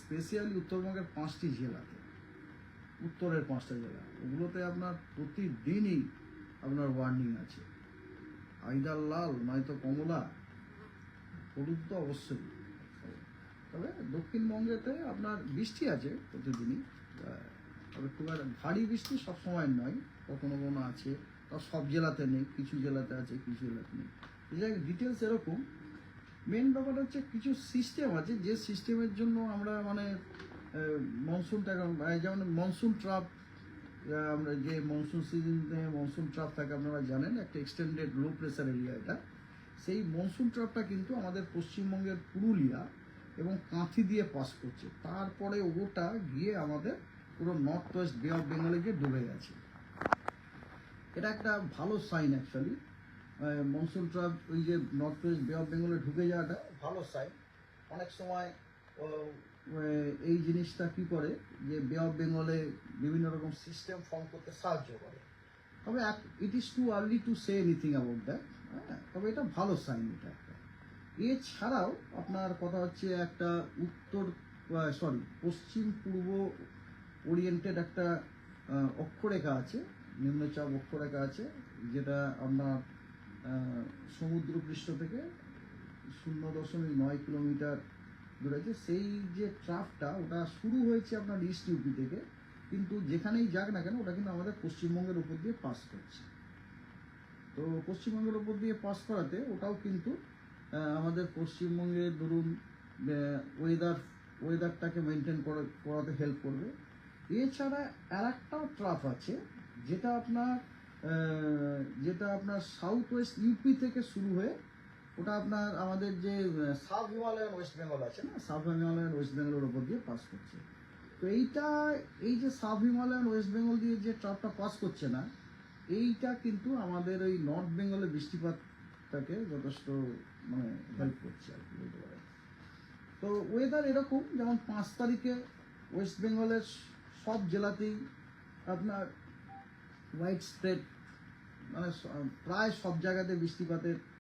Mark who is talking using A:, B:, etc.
A: Specially উত্তরবঙ্গের 5টি জেলাতে, উত্তরের 5টা জেলা, ওগুলোতে আপনার প্রতিদিনই আপনার ওয়ার্নিং আছে, আইদার লাল নয়তো কমলা, হলুদ তো অবশ্যই। তবে দক্ষিণবঙ্গেতে আপনার বৃষ্টি আছে প্রতিদিনই, তবে খুব একটা ভারী বৃষ্টি সবসময় নয়, কখনো কখনো আছে, তা সব জেলাতে নেই, কিছু জেলাতে আছে, কিছু জেলাতে নেই। ডিটেলস এরকম। মেন ব্যাপারটা হচ্ছে কিছু সিস্টেম আছে, যে সিস্টেমের জন্য আমরা মানে মনসুনটাকে, যেমন মনসুন ট্রাপ, আমরা যে মনসুন সিজনে মনসুন ট্রাপ থাকে আপনারা জানেন, একটা এক্সটেন্ডেড লো প্রেসার এরিয়া এটা। সেই মনসুন ট্রাপটা কিন্তু আমাদের পশ্চিমবঙ্গের পুরুলিয়া এবং কাঁথি দিয়ে পাস করছে, তারপরে ওটা গিয়ে আমাদের পুরো নর্থ ওয়েস্ট বে অফ বেঙ্গলে গিয়ে ডুবে গেছে। এটা একটা ভালো সাইন অ্যাকচুয়ালি। মনসুন ট্রাপ ওই যে নর্থ ওয়েস্ট বে অফ বেঙ্গলে ঢুকে যাওয়াটা ভালো সাইন। অনেক সময় এই জিনিসটা কি করে যে বে অফ বেঙ্গলে বিভিন্ন রকম সিস্টেম ফর্ম করতে সাহায্য করে। তবে it is too early to say anything about that. হ্যাঁ, তবে এটা ভালো সাইন। এটা একটা এছাড়াও আপনার কথা হচ্ছে একটা পশ্চিম পূর্ব ওরিয়েন্টেড একটা অক্ষরেখা আছে, নিম্নচাপ অক্ষরেখা আছে, যেটা আপনার সমুদ্রপৃষ্ঠ থেকে 0.9 কিলোমিটার দূরে আছে। সেই যে ট্রাফটা ওটা শুরু হয়েছে আপনার ইস্ট ইউপি থেকে, কিন্তু যেখানেই যাক না কেন ওটা কিন্তু আমাদের পশ্চিমবঙ্গের উপর দিয়ে পাস করছে। তো পশ্চিমবঙ্গের উপর দিয়ে পাস করাতে ওটাও কিন্তু আমাদের পশ্চিমবঙ্গের ধরুন ওয়েদারটাকে মেনটেন করাতে হেল্প করবে। এছাড়া আর একটাও ট্রাফ আছে, যেটা আপনার সাউথ ওয়েস্ট ইউপি থেকে শুরু হয়ে ওটা আপনার আমাদের যে সাব হিমালয়ান ওয়েস্ট বেঙ্গল আছে না, সাব হিমালয়ান ওয়েস্ট বেঙ্গলের ওপর দিয়ে পাস করছে। তো এই যে সাব হিমালয়ান ওয়েস্ট বেঙ্গল দিয়ে যে ট্রাফটা পাস করছে না, এইটা কিন্তু আমাদের ওই নর্থ বেঙ্গলের বৃষ্টিপাতটাকে যথেষ্ট মানে হেল্প করছে আর কি বলতে পারেন। তো ওয়েদার এরকম, যেমন 5 তারিখে ওয়েস্ট বেঙ্গলের সব জেলাতেই আপনার হোয়াইট স্প্রেড, মানে প্রায় সব জায়গাতে বৃষ্টিপাতের